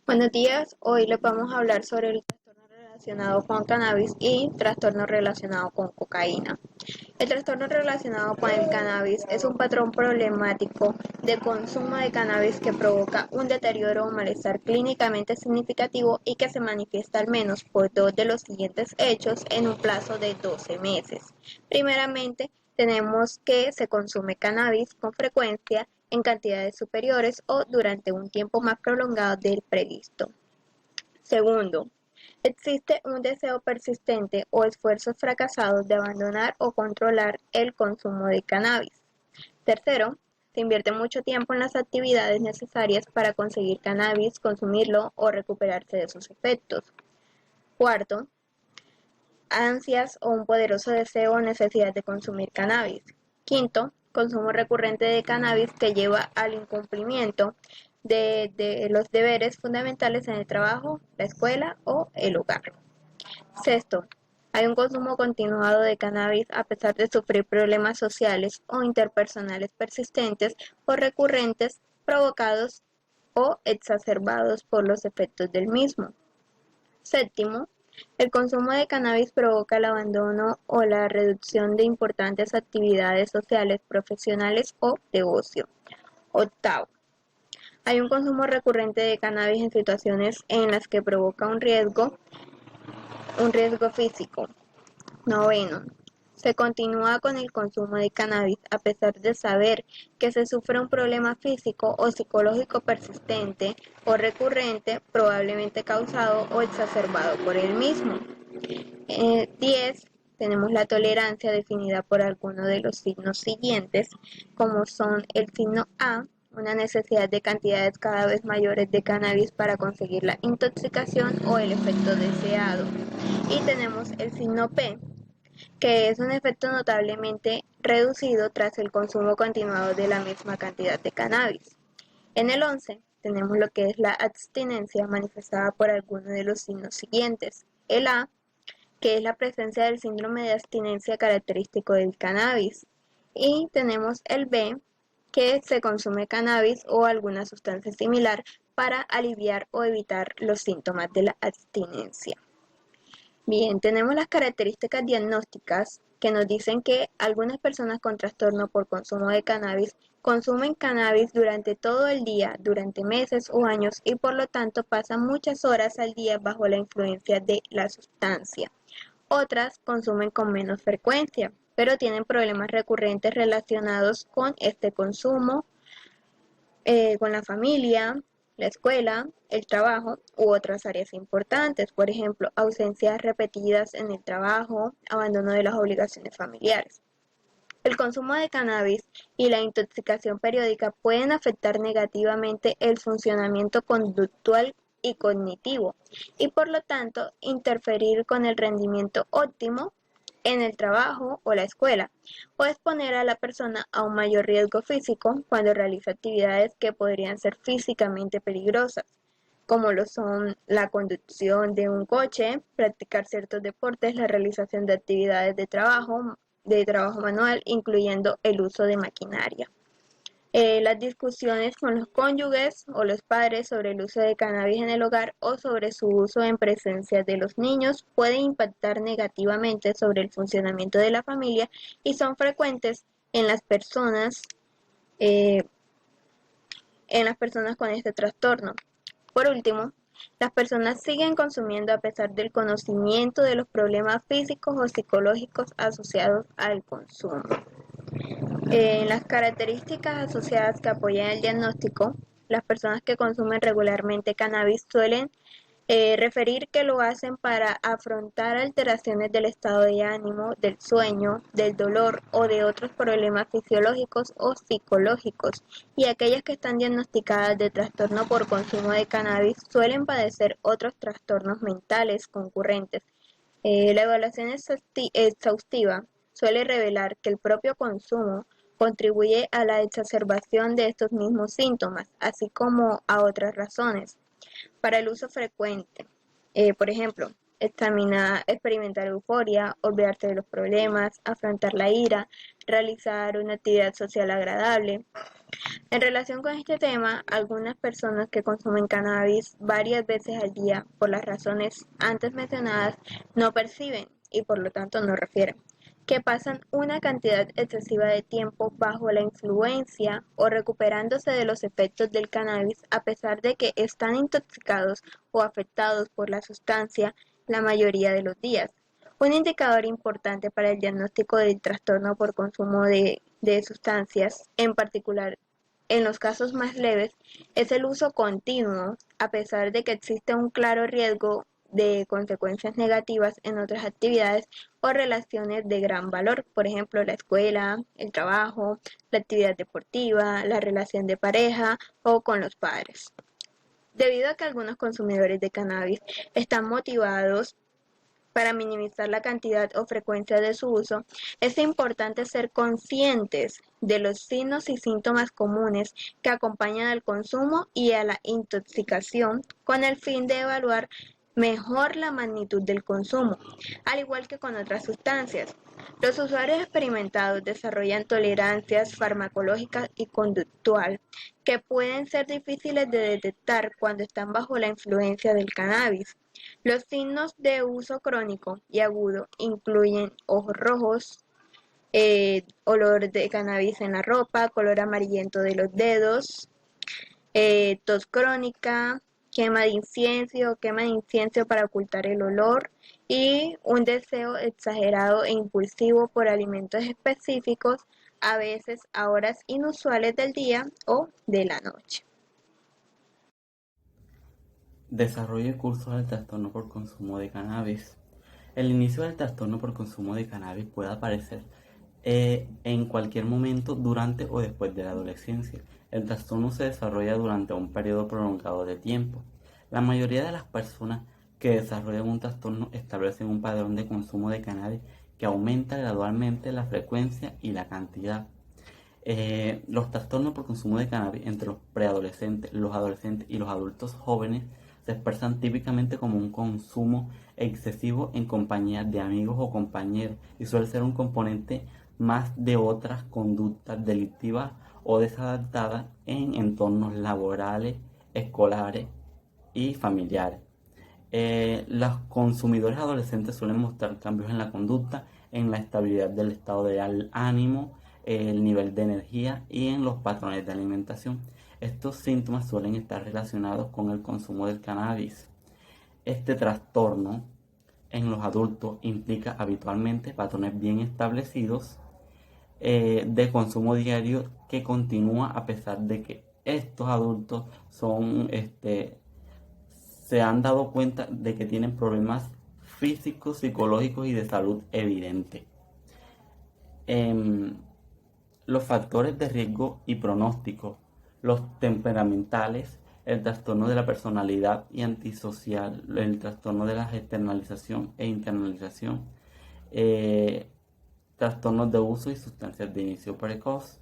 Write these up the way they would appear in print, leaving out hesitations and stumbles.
Buenos días, hoy les vamos a hablar sobre el trastorno relacionado con cannabis y trastorno relacionado con cocaína. El trastorno relacionado con el cannabis es un patrón problemático de consumo de cannabis que provoca un deterioro o malestar clínicamente significativo y que se manifiesta al menos por dos de los siguientes hechos en un plazo de 12 meses. Primeramente, tenemos que se consume cannabis con frecuencia en cantidades superiores o durante un tiempo más prolongado del previsto. Segundo, existe un deseo persistente o esfuerzos fracasados de abandonar o controlar el consumo de cannabis. Tercero, se invierte mucho tiempo en las actividades necesarias para conseguir cannabis, consumirlo o recuperarse de sus efectos. Cuarto, ansias o un poderoso deseo o necesidad de consumir cannabis. Quinto, consumo recurrente de cannabis que lleva al incumplimiento de los deberes fundamentales en el trabajo, la escuela o el hogar. Sexto, hay un consumo continuado de cannabis a pesar de sufrir problemas sociales o interpersonales persistentes o recurrentes provocados o exacerbados por los efectos del mismo. Séptimo, el consumo de cannabis provoca el abandono o la reducción de importantes actividades sociales, profesionales o de ocio. Octavo, hay un consumo recurrente de cannabis en situaciones en las que provoca un riesgo físico. Noveno, se continúa con el consumo de cannabis a pesar de saber que se sufre un problema físico o psicológico persistente o recurrente, probablemente causado o exacerbado por el mismo. 10. Tenemos la tolerancia definida por alguno de los signos siguientes, como son el signo A, una necesidad de cantidades cada vez mayores de cannabis para conseguir la intoxicación o el efecto deseado. Y tenemos el signo P, que es un efecto notablemente reducido tras el consumo continuado de la misma cantidad de cannabis. En el 11 tenemos lo que es la abstinencia manifestada por alguno de los signos siguientes. El A, que es la presencia del síndrome de abstinencia característico del cannabis. Y tenemos el B, que se consume cannabis o alguna sustancia similar para aliviar o evitar los síntomas de la abstinencia. Bien, tenemos las características diagnósticas que nos dicen que algunas personas con trastorno por consumo de cannabis consumen cannabis durante todo el día, durante meses o años y por lo tanto pasan muchas horas al día bajo la influencia de la sustancia. Otras consumen con menos frecuencia, pero tienen problemas recurrentes relacionados con este consumo, con la familia, la escuela, el trabajo u otras áreas importantes, por ejemplo, ausencias repetidas en el trabajo, abandono de las obligaciones familiares. El consumo de cannabis y la intoxicación periódica pueden afectar negativamente el funcionamiento conductual y cognitivo y por lo tanto interferir con el rendimiento óptimo en el trabajo o la escuela, o exponer a la persona a un mayor riesgo físico cuando realiza actividades que podrían ser físicamente peligrosas, como lo son la conducción de un coche, practicar ciertos deportes, la realización de actividades de trabajo manual, incluyendo el uso de maquinaria. Las discusiones con los cónyuges o los padres sobre el uso de cannabis en el hogar o sobre su uso en presencia de los niños pueden impactar negativamente sobre el funcionamiento de la familia y son frecuentes en eh, las personas con este trastorno. Por último, las personas siguen consumiendo a pesar del conocimiento de los problemas físicos o psicológicos asociados al consumo. Las características asociadas que apoyan el diagnóstico, las personas que consumen regularmente cannabis suelen referir que lo hacen para afrontar alteraciones del estado de ánimo, del sueño, del dolor o de otros problemas fisiológicos o psicológicos. Y aquellas que están diagnosticadas de trastorno por consumo de cannabis suelen padecer otros trastornos mentales concurrentes. La evaluación exhaustiva suele revelar que el propio consumo contribuye a la exacerbación de estos mismos síntomas, así como a otras razones. Para el uso frecuente, por ejemplo, experimentar euforia, olvidarse de los problemas, afrontar la ira, realizar una actividad social agradable, En relación con este tema, algunas personas que consumen cannabis varias veces al día por las razones antes mencionadas no perciben y por lo tanto no refieren que pasan una cantidad excesiva de tiempo bajo la influencia o recuperándose de los efectos del cannabis a pesar de que están intoxicados o afectados por la sustancia la mayoría de los días. Un indicador importante para el diagnóstico del trastorno por consumo de sustancias, en particular en los casos más leves, es el uso continuo, a pesar de que existe un claro riesgo de consecuencias negativas en otras actividades o relaciones de gran valor, por ejemplo, la escuela, el trabajo, la actividad deportiva, la relación de pareja o con los padres. Debido a que algunos consumidores de cannabis están motivados para minimizar la cantidad o frecuencia de su uso, es importante ser conscientes de los signos y síntomas comunes que acompañan al consumo y a la intoxicación con el fin de evaluar mejor la magnitud del consumo, al igual que con otras sustancias. Los usuarios experimentados desarrollan tolerancias farmacológicas y conductual que pueden ser difíciles de detectar cuando están bajo la influencia del cannabis. Los signos de uso crónico y agudo incluyen ojos rojos, olor de cannabis en la ropa, color amarillento de los dedos, tos crónica, quema de incienso para ocultar el olor y un deseo exagerado e impulsivo por alimentos específicos, a veces a horas inusuales del día o de la noche. Desarrollo y curso del trastorno por consumo de cannabis. El inicio del trastorno por consumo de cannabis puede aparecer en cualquier momento durante o después de la adolescencia. El trastorno se desarrolla durante un periodo prolongado de tiempo. La mayoría de las personas que desarrollan un trastorno establecen un patrón de consumo de cannabis que aumenta gradualmente la frecuencia y la cantidad. Los trastornos por consumo de cannabis entre los preadolescentes, los adolescentes y los adultos jóvenes se expresan típicamente como un consumo excesivo en compañía de amigos o compañeros y suele ser un componente más de otras conductas delictivas o desadaptadas en entornos laborales, escolares y familiares. Los consumidores adolescentes suelen mostrar cambios en la conducta, en la estabilidad del estado de ánimo, el nivel de energía y en los patrones de alimentación. Estos síntomas suelen estar relacionados con el consumo del cannabis. Este trastorno en los adultos implica habitualmente patrones bien establecidos de consumo diario que continúa a pesar de que estos adultos se han dado cuenta de que tienen problemas físicos, psicológicos y de salud evidentes. Em, los factores de riesgo y pronóstico, los temperamentales, el trastorno de la personalidad y antisocial, el trastorno de la externalización e internalización, eh, trastornos de uso y sustancias de inicio precoz.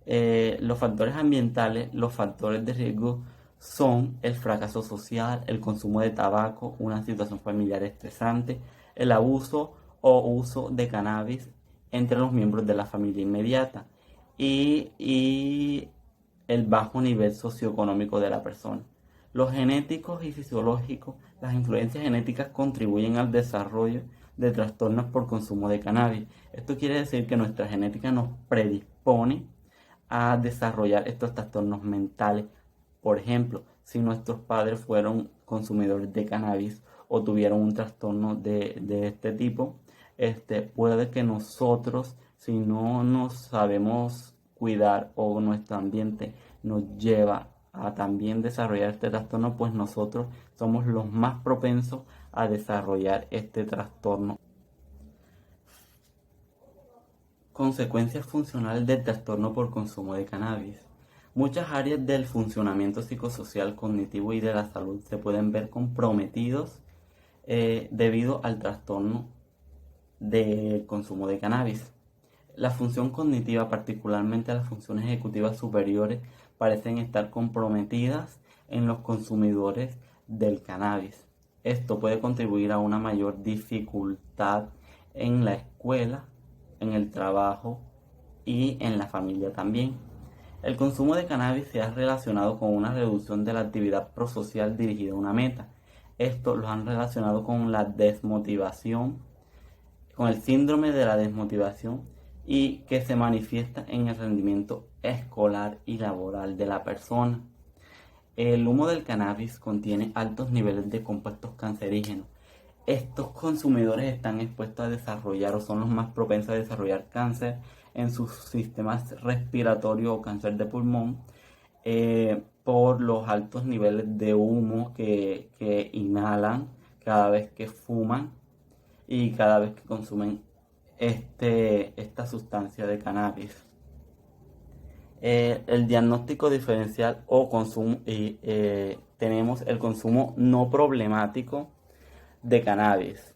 Los factores ambientales, los factores de riesgo son el fracaso social, el consumo de tabaco, una situación familiar estresante, el abuso o uso de cannabis entre los miembros de la familia inmediata y el bajo nivel socioeconómico de la persona. Los genéticos y fisiológicos, las influencias genéticas contribuyen al desarrollo de trastornos por consumo de cannabis. Esto quiere decir que nuestra genética nos predispone a desarrollar estos trastornos mentales. Por ejemplo, si nuestros padres fueron consumidores de cannabis o tuvieron un trastorno de este tipo, puede que nosotros, si no nos sabemos cuidar o nuestro ambiente nos lleva a también desarrollar este trastorno, pues nosotros somos los más propensos a desarrollar este trastorno. Consecuencias funcionales del trastorno por consumo de cannabis. Muchas áreas del funcionamiento psicosocial, cognitivo y de la salud se pueden ver comprometidos debido al trastorno del consumo de cannabis. La función cognitiva, particularmente las funciones ejecutivas superiores, parecen estar comprometidas en los consumidores del cannabis. Esto puede contribuir a una mayor dificultad en la escuela, en el trabajo y en la familia también. El consumo de cannabis se ha relacionado con una reducción de la actividad prosocial dirigida a una meta. Esto lo han relacionado con la desmotivación, con el síndrome de la desmotivación y que se manifiesta en el rendimiento escolar y laboral de la persona. El humo del cannabis contiene altos niveles de compuestos cancerígenos. Estos consumidores están expuestos a desarrollar o son los más propensos a desarrollar cáncer en sus sistemas respiratorios o cáncer de pulmón por los altos niveles de humo que inhalan cada vez que fuman y cada vez que consumen esta sustancia de cannabis. El diagnóstico diferencial o consumo, tenemos el consumo no problemático de cannabis,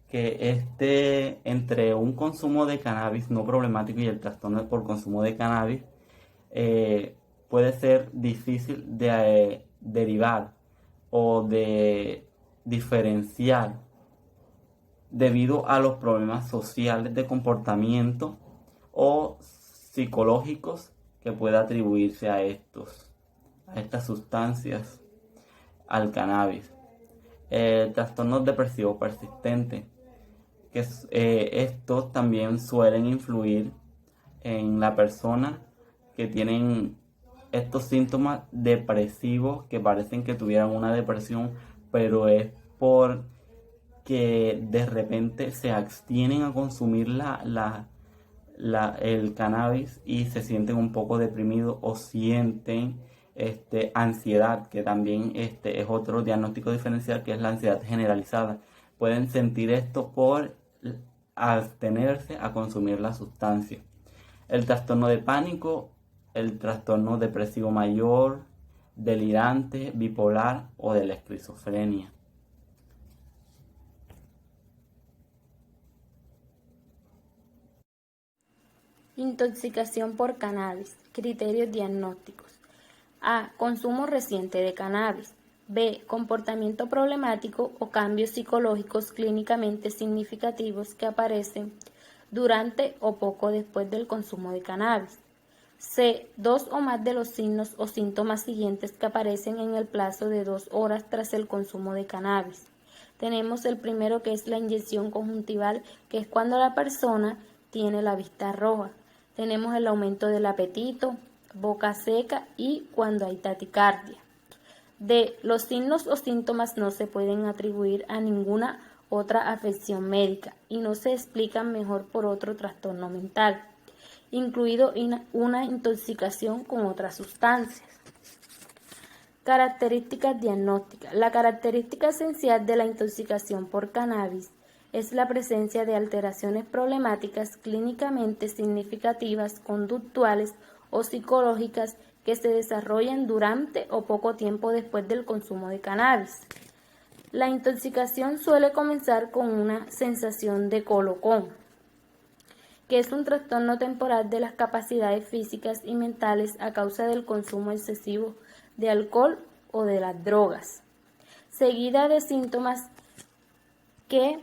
que entre un consumo de cannabis no problemático y el trastorno por consumo de cannabis puede ser difícil de derivar o de diferenciar debido a los problemas sociales de comportamiento o psicológicos que pueda atribuirse a estas sustancias, al cannabis. Trastornos depresivos persistentes, que estos también suelen influir en la persona que tienen estos síntomas depresivos que parecen que tuvieran una depresión, pero es porque de repente se abstienen a consumir el cannabis y se sienten un poco deprimidos o sienten ansiedad, que también es otro diagnóstico diferencial, que es la ansiedad generalizada. Pueden sentir esto por abstenerse a consumir la sustancia. El trastorno de pánico, el trastorno depresivo mayor, delirante, bipolar o de la esquizofrenia. Intoxicación por cannabis. Criterios diagnósticos. A. Consumo reciente de cannabis. B. Comportamiento problemático o cambios psicológicos clínicamente significativos que aparecen durante o poco después del consumo de cannabis. C. 2 o más de los signos o síntomas siguientes que aparecen en el plazo de 2 horas tras el consumo de cannabis. Tenemos el primero, que es la inyección conjuntival, que es cuando la persona tiene la vista roja. Tenemos el aumento del apetito, boca seca y cuando hay taquicardia. D. Los signos o síntomas no se pueden atribuir a ninguna otra afección médica y no se explican mejor por otro trastorno mental, incluido una intoxicación con otras sustancias. Características diagnósticas. La característica esencial de la intoxicación por cannabis es la presencia de alteraciones problemáticas clínicamente significativas, conductuales o psicológicas que se desarrollan durante o poco tiempo después del consumo de cannabis. La intoxicación suele comenzar con una sensación de colocón, que es un trastorno temporal de las capacidades físicas y mentales a causa del consumo excesivo de alcohol o de las drogas, seguida de síntomas que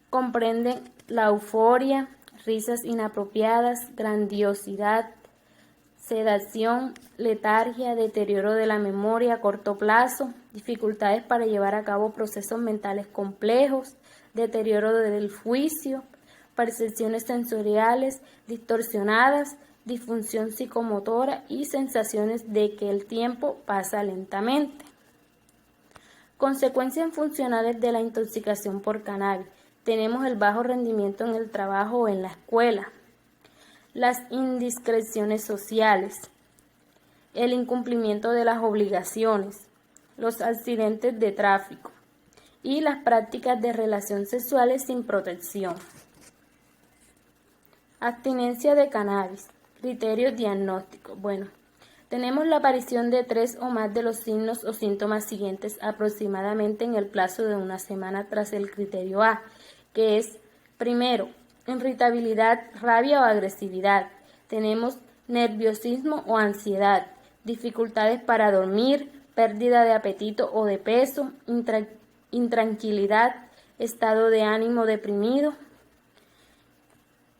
comprenden la euforia, risas inapropiadas, grandiosidad, sedación, letargia, deterioro de la memoria a corto plazo, dificultades para llevar a cabo procesos mentales complejos, deterioro del juicio, percepciones sensoriales distorsionadas, disfunción psicomotora y sensaciones de que el tiempo pasa lentamente. Consecuencias funcionales de la intoxicación por cannabis. Tenemos el bajo rendimiento en el trabajo o en la escuela, las indiscreciones sociales, el incumplimiento de las obligaciones, los accidentes de tráfico y las prácticas de relaciones sexuales sin protección. Abstinencia de cannabis. Criterios diagnósticos. Tenemos la aparición de 3 o más de los signos o síntomas siguientes aproximadamente en el plazo de una semana tras el criterio A, que es, primero, irritabilidad, rabia o agresividad. Tenemos nerviosismo o ansiedad, dificultades para dormir, pérdida de apetito o de peso, intranquilidad, estado de ánimo deprimido,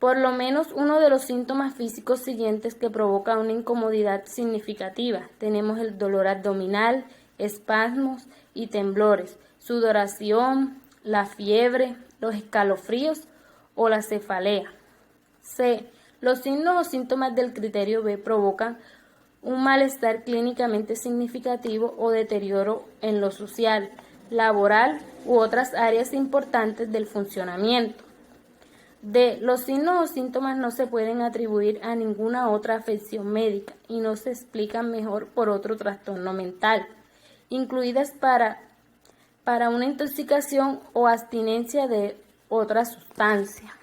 por lo menos uno de los síntomas físicos siguientes que provoca una incomodidad significativa. Tenemos el dolor abdominal, espasmos y temblores, sudoración, la fiebre, los escalofríos o la cefalea. C. Los signos o síntomas del criterio B provocan un malestar clínicamente significativo o deterioro en lo social, laboral u otras áreas importantes del funcionamiento. D. Los signos o síntomas no se pueden atribuir a ninguna otra afección médica y no se explican mejor por otro trastorno mental, incluidas para una intoxicación o abstinencia de otra sustancia.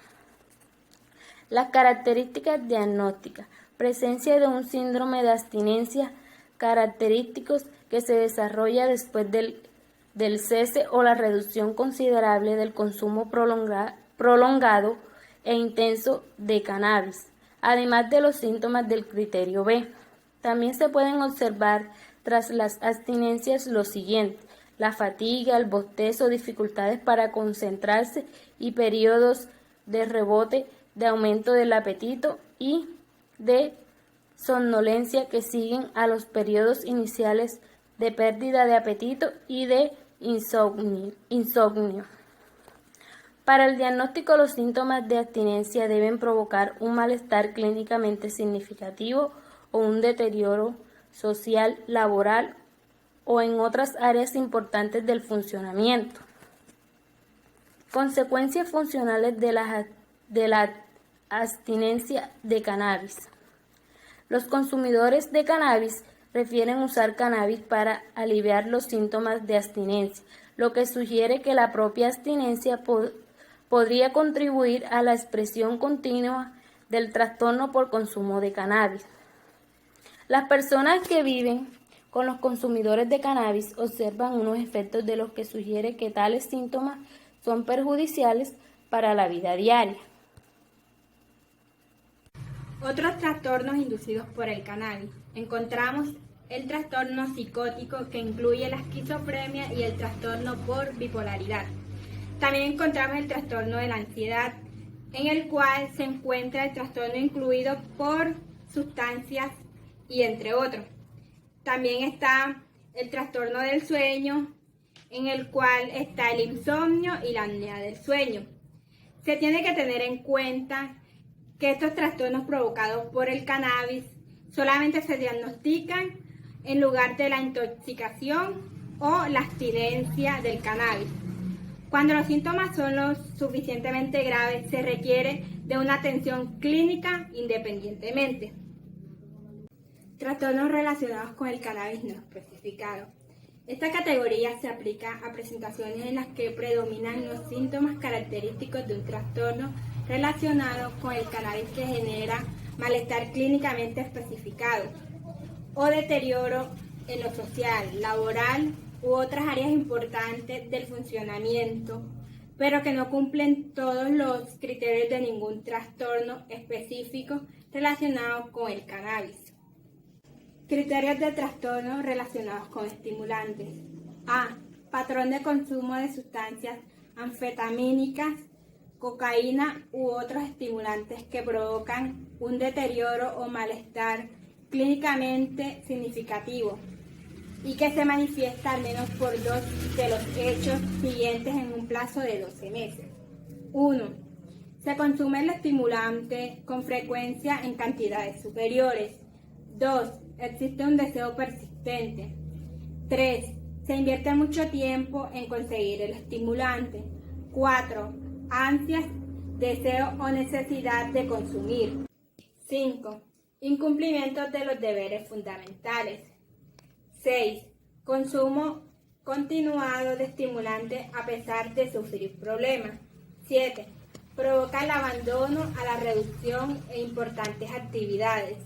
Las características diagnósticas. Presencia de un síndrome de abstinencia, característicos que se desarrolla después del cese o la reducción considerable del consumo prolongado e intenso de cannabis, además de los síntomas del criterio B. También se pueden observar tras las abstinencias lo siguiente: la fatiga, el bostezo, dificultades para concentrarse y periodos de rebote, de aumento del apetito y de somnolencia que siguen a los periodos iniciales de pérdida de apetito y de insomnio. Para el diagnóstico, los síntomas de abstinencia deben provocar un malestar clínicamente significativo o un deterioro social, laboral o en otras áreas importantes del funcionamiento. Consecuencias funcionales de la abstinencia de cannabis. Los consumidores de cannabis prefieren usar cannabis para aliviar los síntomas de abstinencia, lo que sugiere que la propia abstinencia podría contribuir a la expresión continua del trastorno por consumo de cannabis. Las personas que viven con los consumidores de cannabis observan unos efectos de los que sugiere que tales síntomas son perjudiciales para la vida diaria. Otros trastornos inducidos por el cannabis. Encontramos el trastorno psicótico, que incluye la esquizofrenia y el trastorno por bipolaridad. También encontramos el trastorno de la ansiedad, en el cual se encuentra el trastorno incluido por sustancias y entre otros. También está el trastorno del sueño, en el cual está el insomnio y la apnea del sueño. Se tiene que tener en cuenta que estos trastornos provocados por el cannabis solamente se diagnostican en lugar de la intoxicación o la abstinencia del cannabis. Cuando los síntomas son lo suficientemente graves, se requiere de una atención clínica independientemente. Trastornos relacionados con el cannabis no especificados. Esta categoría se aplica a presentaciones en las que predominan los síntomas característicos de un trastorno relacionado con el cannabis que genera malestar clínicamente especificado o deterioro en lo social, laboral u otras áreas importantes del funcionamiento, pero que no cumplen todos los criterios de ningún trastorno específico relacionado con el cannabis. Criterios de trastorno relacionados con estimulantes. A. Patrón de consumo de sustancias anfetamínicas, cocaína u otros estimulantes que provocan un deterioro o malestar clínicamente significativo y que se manifiesta al menos por 2 de los hechos siguientes en un plazo de 12 meses. 1. Se consume el estimulante con frecuencia en cantidades superiores. 2. Existe un deseo persistente. 3. Se invierte mucho tiempo en conseguir el estimulante. 4. Ansias, deseo o necesidad de consumir. 5. Incumplimiento de los deberes fundamentales. 6. Consumo continuado de estimulantes a pesar de sufrir problemas. 7. Provoca el abandono a la reducción e importantes actividades.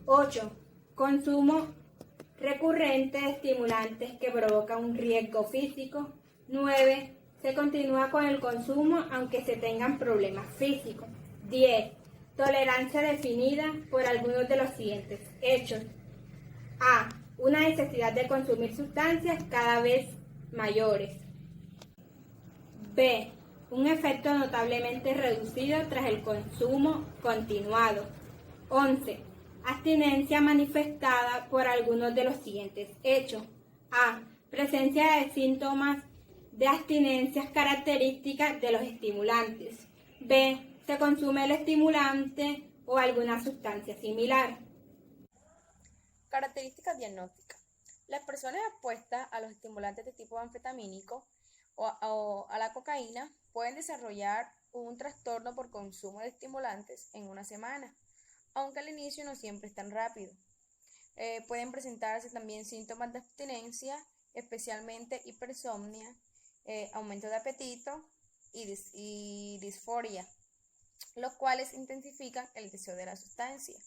8. Consumo recurrente de estimulantes que provoca un riesgo físico. 9. Se continúa con el consumo aunque se tengan problemas físicos. 10. Tolerancia definida por algunos de los siguientes hechos. A. Una necesidad de consumir sustancias cada vez mayores. B. un efecto notablemente reducido tras el consumo continuado. 11. Abstinencia manifestada por algunos de los siguientes hechos. A. Presencia de síntomas de abstinencias características de los estimulantes. B. Se consume el estimulante o alguna sustancia similar. Características diagnósticas. Las personas expuestas a los estimulantes de tipo anfetamínico o a la cocaína pueden desarrollar un trastorno por consumo de estimulantes en una semana, aunque al inicio no siempre es tan rápido. Pueden presentarse también síntomas de abstinencia, especialmente hipersomnia, aumento de apetito y disforia, los cuales intensifican el deseo de la sustancia.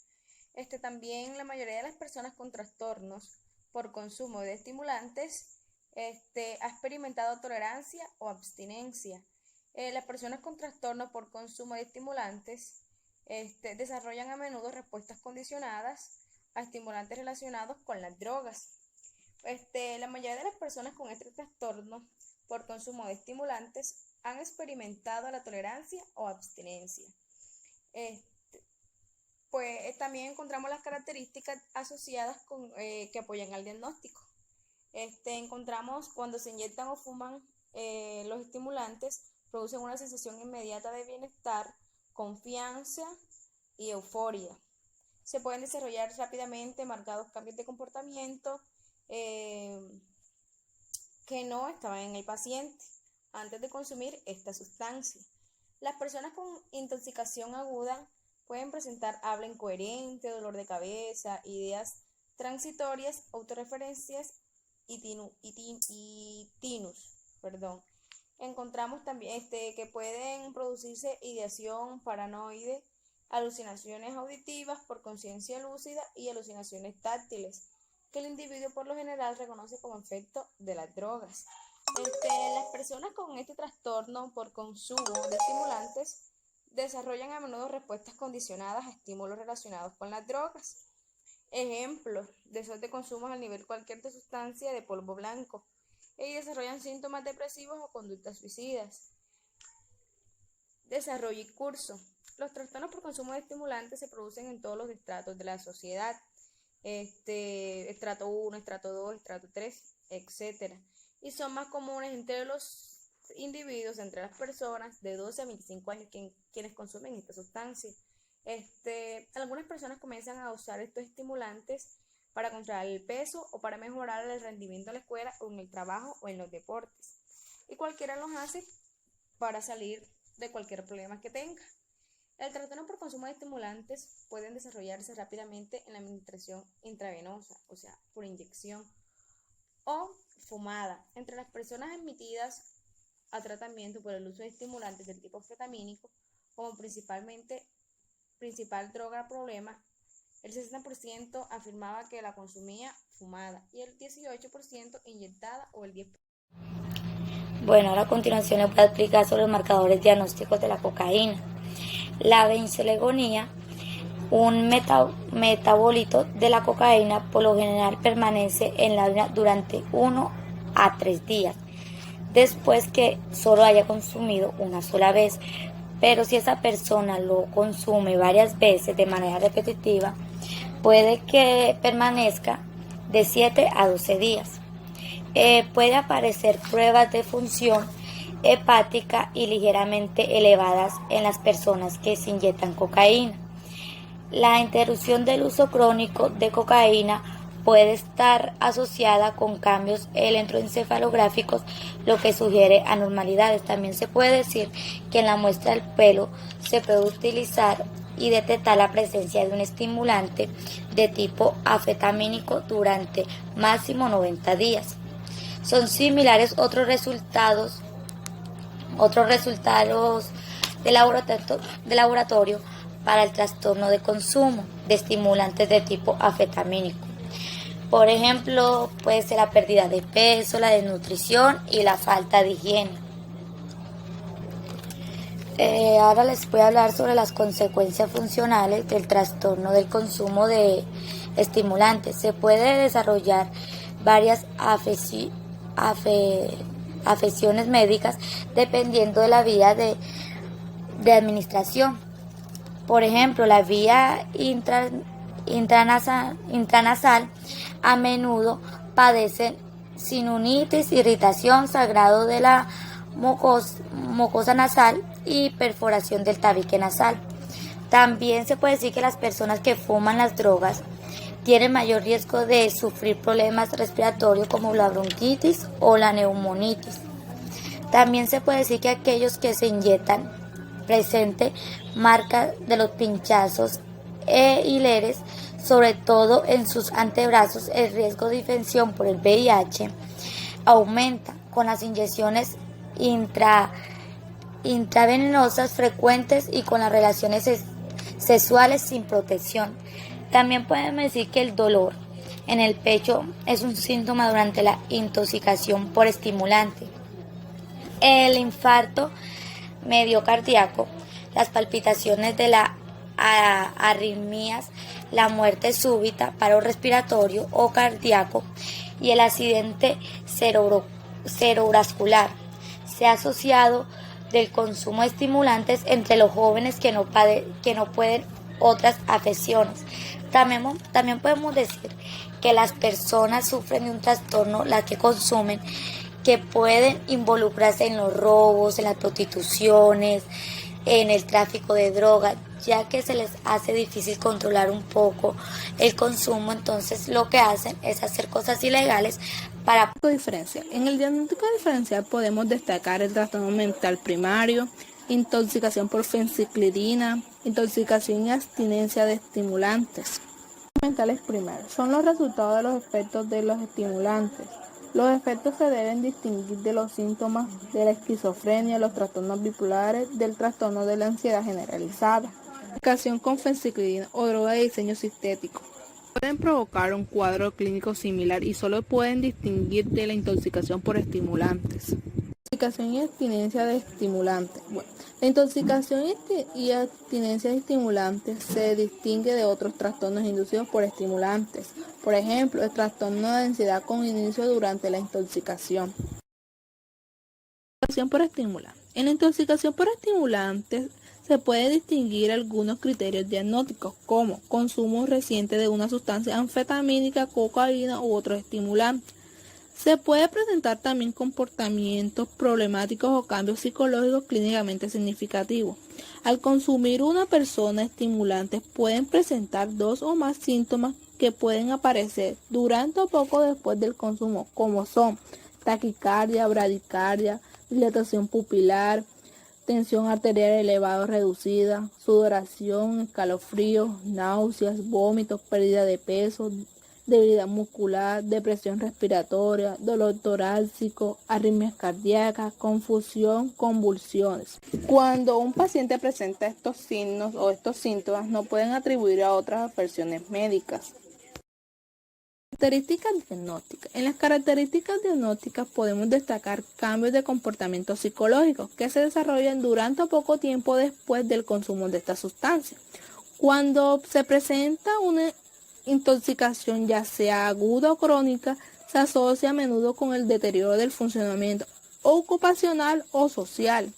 También la mayoría de las personas con trastornos por consumo de estimulantes ha experimentado tolerancia o abstinencia. Las personas con trastornos por consumo de estimulantes desarrollan a menudo respuestas condicionadas a estimulantes relacionados con las drogas. La mayoría de las personas con este trastorno por consumo de estimulantes han experimentado la tolerancia o abstinencia. También encontramos las características asociadas que apoyan al diagnóstico. Encontramos cuando se inyectan o fuman los estimulantes, producen una sensación inmediata de bienestar, confianza y euforia. Se pueden desarrollar rápidamente marcados cambios de comportamiento que no estaban en el paciente antes de consumir esta sustancia. Las personas con intoxicación aguda pueden presentar habla incoherente, dolor de cabeza, ideas transitorias, autorreferencias y tinus. Encontramos también que pueden producirse ideación paranoide, alucinaciones auditivas por conciencia lúcida y alucinaciones táctiles, que el individuo por lo general reconoce como efecto de las drogas. Las personas con este trastorno por consumo de estimulantes desarrollan a menudo respuestas condicionadas a estímulos relacionados con las drogas. Ejemplos: deseos de consumo al nivel cualquier de sustancia de polvo blanco. Y desarrollan síntomas depresivos o conductas suicidas. Desarrollo y curso. Los trastornos por consumo de estimulantes se producen en todos los estratos de la sociedad. Estrato 1, estrato 2, estrato 3, etc. Y son más comunes entre los individuos, entre las personas de 12 a 25 años quienes consumen esta sustancia. Algunas personas comienzan a usar estos estimulantes para controlar el peso o para mejorar el rendimiento en la escuela o en el trabajo o en los deportes. Y cualquiera los hace para salir de cualquier problema que tenga. El trastorno por consumo de estimulantes pueden desarrollarse rápidamente en la administración intravenosa, o sea, por inyección, o fumada. Entre las personas admitidas a tratamiento por el uso de estimulantes del tipo anfetamínico como principal droga problema, el 60% afirmaba que la consumía fumada y el 18% inyectada o el 10%. Bueno, ahora a continuación les voy a explicar sobre los marcadores diagnósticos de la cocaína. La benzalegonía, un metabolito de la cocaína, por lo general permanece en la orina durante 1 a 3 días, después que solo haya consumido una sola vez. Pero si esa persona lo consume varias veces de manera repetitiva, puede que permanezca de 7 a 12 días. Puede aparecer pruebas de función hepática y ligeramente elevadas en las personas que se inyectan cocaína. La interrupción del uso crónico de cocaína puede estar asociada con cambios electroencefalográficos, lo que sugiere anormalidades. También se puede decir que en la muestra del pelo se puede utilizar y detectar la presencia de un estimulante de tipo anfetamínico durante máximo 90 días. Son similares otros resultados de laboratorio para el trastorno de consumo de estimulantes de tipo anfetamínico. Por ejemplo, puede ser la pérdida de peso, la desnutrición y la falta de higiene. Ahora les voy a hablar sobre las consecuencias funcionales del trastorno del consumo de estimulantes. Se puede desarrollar varias afecciones médicas dependiendo de la vía de administración. Por ejemplo, la vía intranasal a menudo padecen sinusitis, irritación, sangrado de la mucosa nasal y perforación del tabique nasal. También se puede decir que las personas que fuman las drogas tienen mayor riesgo de sufrir problemas respiratorios como la bronquitis o la neumonitis. También se puede decir que aquellos que se inyectan presente marca de los pinchazos hileres, sobre todo en sus antebrazos, el riesgo de infección por el VIH aumenta con las inyecciones intravenosas frecuentes y con las relaciones sexuales sin protección. También podemos decir que el dolor en el pecho es un síntoma durante la intoxicación por estimulante. El infarto miocardíaco, las palpitaciones de las arritmias, la muerte súbita, paro respiratorio o cardíaco y el accidente cerebrovascular se ha asociado del consumo de estimulantes entre los jóvenes que no pueden otras afecciones. También podemos decir que las personas sufren de un trastorno, las que consumen, que pueden involucrarse en los robos, en las prostituciones, en el tráfico de drogas, ya que se les hace difícil controlar un poco el consumo. Entonces lo que hacen es hacer cosas ilegales para diferencial. En el diagnóstico diferencial podemos destacar el trastorno mental primario, intoxicación por fenilclidina, intoxicación y abstinencia de estimulantes. Los mentales primarios son los resultados de los efectos de los estimulantes. Los efectos se deben distinguir de los síntomas de la esquizofrenia, los trastornos bipolares, del trastorno de la ansiedad generalizada. Intoxicación con fenilclidina o droga de diseño sintético pueden provocar un cuadro clínico similar y solo pueden distinguir de la intoxicación por estimulantes. Intoxicación y abstinencia de estimulantes. La intoxicación y abstinencia de estimulantes se distingue de otros trastornos inducidos por estimulantes. Por ejemplo, el trastorno de ansiedad con inicio durante la intoxicación. Intoxicación por estimulantes. En la intoxicación por estimulantes se puede distinguir algunos criterios diagnósticos como consumo reciente de una sustancia anfetamínica, cocaína u otros estimulantes. Se puede presentar también comportamientos problemáticos o cambios psicológicos clínicamente significativos. Al consumir una persona estimulantes pueden presentar 2 o más síntomas que pueden aparecer durante o poco después del consumo, como son taquicardia, bradicardia, dilatación pupilar, tensión arterial elevada o reducida, sudoración, escalofríos, náuseas, vómitos, pérdida de peso, debilidad muscular, depresión respiratoria, dolor torácico, arritmias cardíacas, confusión, convulsiones. Cuando un paciente presenta estos signos o estos síntomas, no pueden atribuir a otras afecciones médicas. Características diagnósticas. En las características diagnósticas podemos destacar cambios de comportamiento psicológico que se desarrollan durante o poco tiempo después del consumo de esta sustancia. Cuando se presenta una intoxicación, ya sea aguda o crónica, se asocia a menudo con el deterioro del funcionamiento ocupacional o social.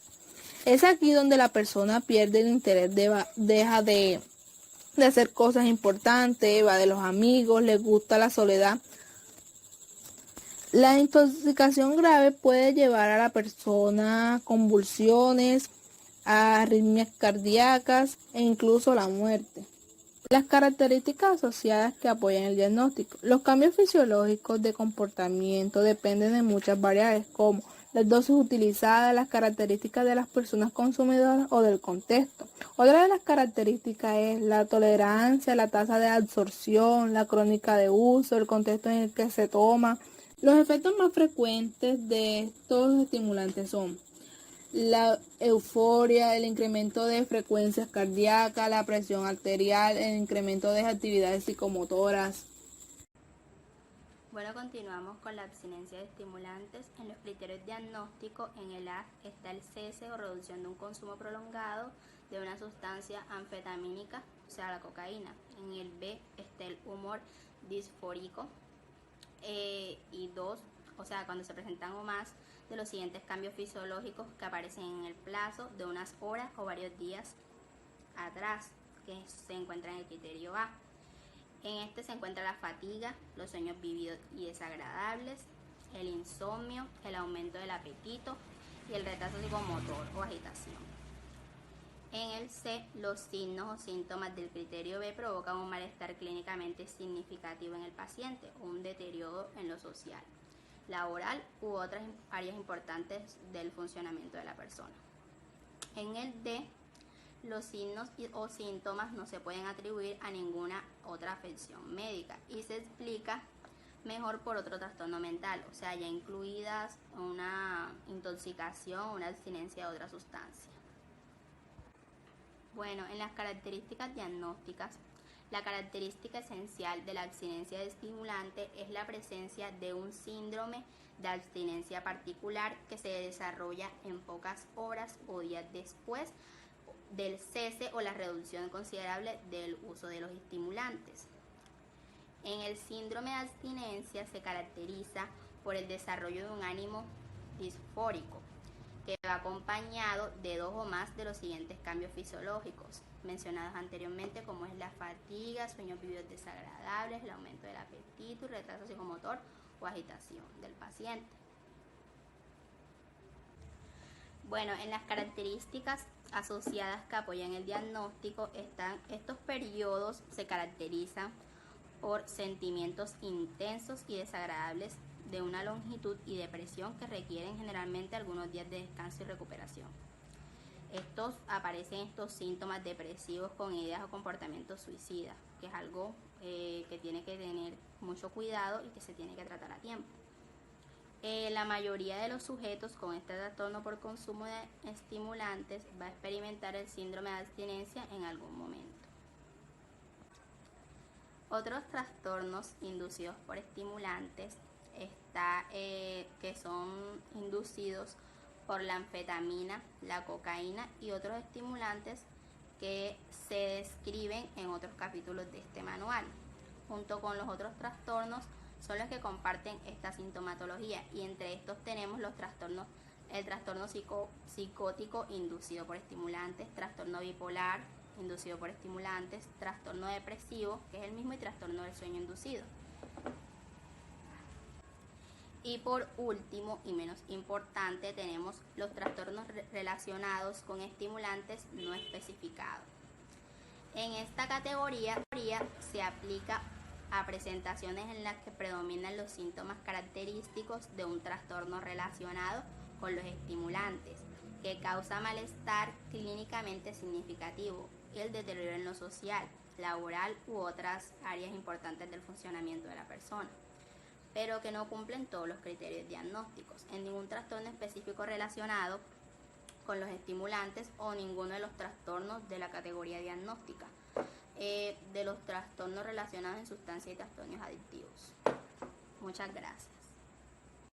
Es aquí donde la persona pierde el interés, deja de hacer cosas importantes, va de los amigos, le gusta la soledad. La intoxicación grave puede llevar a la persona a convulsiones, a arritmias cardíacas e incluso la muerte. Las características asociadas que apoyan el diagnóstico. Los cambios fisiológicos de comportamiento dependen de muchas variables como las dosis utilizadas, las características de las personas consumidoras o del contexto. Otra de las características es la tolerancia, la tasa de absorción, la crónica de uso, el contexto en el que se toma. Los efectos más frecuentes de estos estimulantes son la euforia, el incremento de frecuencias cardíacas, la presión arterial, el incremento de actividades psicomotoras. Bueno, continuamos con la abstinencia de estimulantes. En los criterios diagnósticos, en el A está el cese o reducción de un consumo prolongado de una sustancia anfetamínica, o sea, la cocaína. En el B está el humor disfórico. Y 2, o sea, cuando se presentan o más de los siguientes cambios fisiológicos que aparecen en el plazo de unas horas o varios días atrás, que se encuentra en el criterio A. En este se encuentra la fatiga, los sueños vívidos y desagradables, el insomnio, el aumento del apetito y el retraso psicomotor o agitación. En el C, los signos o síntomas del criterio B provocan un malestar clínicamente significativo en el paciente o un deterioro en lo social, laboral u otras áreas importantes del funcionamiento de la persona. En el D, los signos o síntomas no se pueden atribuir a ninguna otra afección médica y se explica mejor por otro trastorno mental, o sea, ya incluidas una intoxicación o una abstinencia de otra sustancia. Bueno, en las características diagnósticas, la característica esencial de la abstinencia de estimulante es la presencia de un síndrome de abstinencia particular que se desarrolla en pocas horas o días después del cese o la reducción considerable del uso de los estimulantes. En el síndrome de abstinencia se caracteriza por el desarrollo de un ánimo disfórico, que va acompañado de 2 o más de los siguientes cambios fisiológicos mencionados anteriormente, como es la fatiga, sueños vívidos desagradables, el aumento del apetito y retraso psicomotor o agitación del paciente. Bueno, en las características asociadas que apoyan el diagnóstico están estos periodos se caracterizan por sentimientos intensos y desagradables de una longitud y depresión que requieren generalmente algunos días de descanso y recuperación. Aparecen estos síntomas depresivos con ideas o comportamientos suicidas, que es algo que tiene que tener mucho cuidado y que se tiene que tratar a tiempo. La mayoría de los sujetos con este trastorno por consumo de estimulantes va a experimentar el síndrome de abstinencia en algún momento. Otros trastornos inducidos por estimulantes que son inducidos por la anfetamina, la cocaína y otros estimulantes que se describen en otros capítulos de este manual. Junto con los otros trastornos son los que comparten esta sintomatología y entre estos tenemos el trastorno psicótico inducido por estimulantes, trastorno bipolar inducido por estimulantes, trastorno depresivo, que es el mismo, y trastorno del sueño inducido. Y por último y menos importante tenemos los trastornos relacionados con estimulantes no especificados. En esta categoría se aplica a presentaciones en las que predominan los síntomas característicos de un trastorno relacionado con los estimulantes, que causa malestar clínicamente significativo y el deterioro en lo social, laboral u otras áreas importantes del funcionamiento de la persona, pero que no cumplen todos los criterios diagnósticos en ningún trastorno específico relacionado con los estimulantes o ninguno de los trastornos de la categoría diagnóstica de los trastornos relacionados en sustancias y trastornos adictivos. Muchas gracias.